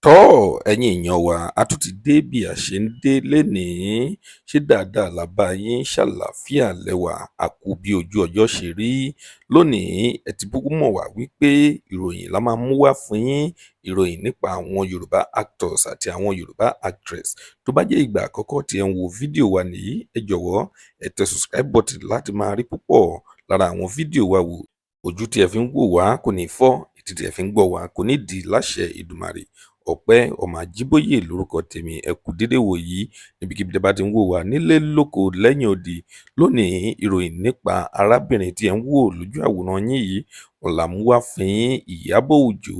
Ẹ̀yin èèyàn wa a tún ti dé bí a ṣe ń dé lénìí. Ṣé dáadáa la bá yín? Ṣàlàáfíà lẹ́wà? A kú bí ojú ọjọ́ ṣe rí lónìí. Ẹ ti kúkú mọ̀ wá wípé ìròyìn la máa mú wá fún yín. Ìròyìn nípa àwọn Yorùbá actors àti àwọn Yorùbá actress. Tó bá jẹ́ ìgbà àkọ́kọ́ tí ẹ ń wo fídíò wa nìyí, ẹ jọ̀wọ́ ẹ tẹ subscribe button láti máa rí púpọ̀ lára àwọn fídíò wa wò. Ojú tí ẹ fi ń wò wá kò ní fọ́, etí tí ẹ fi ń gbọ́ wá kò ní di láṣẹ Èdùmàrè. Ọpẹ́ Ọmọ Ajíbóyè lórúkọ tèmi. Ẹ kú dédé wò yìí níbikíbi tí ẹ bá ti ń wò wá nílé lóko lẹ́yìn odi. Lónìí ìròyìn nípa arábìnrin tí ẹ ń wò lójú àwòrán yín yìí òun la mú wá fún yín. Ìyábọ̀ Òjó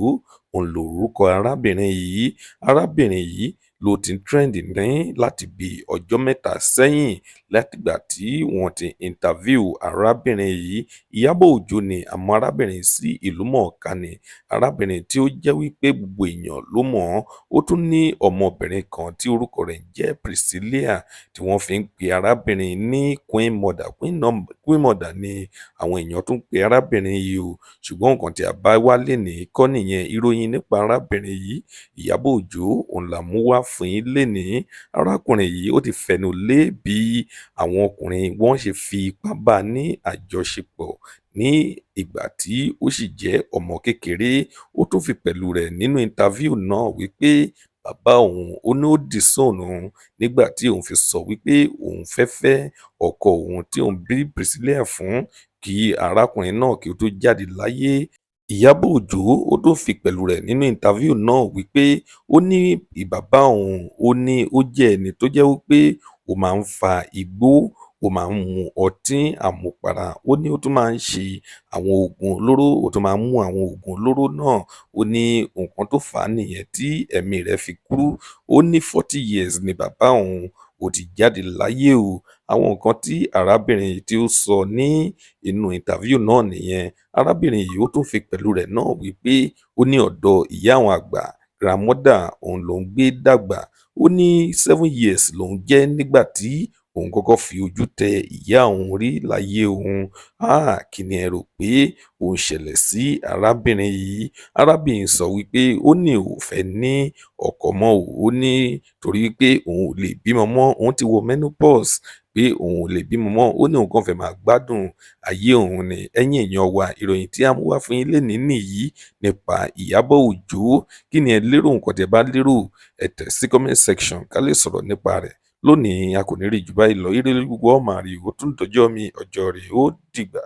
òun lorúkọ arábìnrin yìí. Arábìnrin yìí ló ti ń trend ní láti bí ọjọ́ mẹ́ta sẹ́yìn látìgbà tí wọ́n ti interview arábìnrin yìí. Ìyábọ̀ Òjó ni àmọ́ arábìnrin sí ìlúmọ̀ọ́ká ni arábìnrin tí ó jẹ́ wípé gbogbo èèyàn ló mọ̀ ọ́n. Ó tún ní ọmọbìnrin kan tí orúkọ rẹ̀ ń jẹ́ Priscilla tí wọ́n fi ń pe arábìnrin ní Queen Mother. Queen Mother ni àwọn èèyàn tún pe arábìnrin yìí o. Ṣùgbọ́n nǹkan tí a bá wá lénìí kọ́ nìyẹn. Ìròyìn nípa arábìnrin yìí Ìyábọ̀ Òjó òun la mú wá fún yín lénìí. Arákùnrin yìí ó ti fẹnu lé bí àwọn ọkùnrin wọ́n ṣe fi ipá bá a ní àjọṣepọ̀ ní ìgbà tí ó sì jẹ́ ọmọ kékeré. Ó tún fi pẹ̀lú rẹ̀ nínú interview náà wípé bàbá òun ó ní ó disown òun nígbà tí òun fi sọ wípé òun fẹ́ ọkọ òun tí òun bí Priscilla fún kí arákùnrin náà kí ó tó jáde láyé. Ìyábọ̀ Òjó ó tún fi pẹ̀lú rẹ̀ nínú interview náà wípé ó ní bàbá òun ó ní ó jẹ́ ẹni tó jẹ́ wípé ó máa ń fa igbó, ó máa ń mu ọtí àmupara, ó ní ó tún máa ń ṣe àwọn oògùn olóró, ó tún máa ń mú àwọn oògùn olóró náà. Ó ní nǹkan tó fà á nìyẹn tí ẹ̀mí rẹ̀ fi kúrú. Ó ní 40 years ni bàbá òun ó ti jáde láyé o. Àwọn nǹkan tí arábìnrin yìí tí ó sọ ní inú interview náà nìyẹn. Arábìnrin yìí ó tún fi pẹ̀lú rẹ̀ náà wípé ó ní ọ̀dọ̀ ìyá àwọn àgbà grandmother òun ló ń gbé dàgbà. Ó ní 7 years lòun jẹ́ nígbà tí òun kọ́kọ́ fi ojú tẹ ìyá òun rí láyé òun. Kí ni ẹ rò pé ó ń ṣẹlẹ̀ sí arábìnrin yìí? Arábìnrin sọ wípé ó ní òun fẹ́ ní ọkọ mọ́ o. Ó ní torí pé òun ò lè bímọ mọ́, òun ti wọ menopause pé òun ò lè bímọ mọ́. Ó ní òun kàn fẹ́ máa gbádùn ayé òun ni. Ẹ̀yin èèyàn wa, ìròyìn tí a mú wá fún yín lénìí nìyí nípa Ìyábọ̀ Òjó. Kí ni ẹ lérò? Nǹkan tí ẹ bá lérò ẹ tẹ̀ sí comment section ká lè sọ̀rọ̀ nípa rẹ̀. Lónìí a kò ní rí jù báyìí lọ. Ire gbogbo ọmọ àrí ó tún dọjọ́ mi, ọjọ́ rẹ̀ ó dìgbà.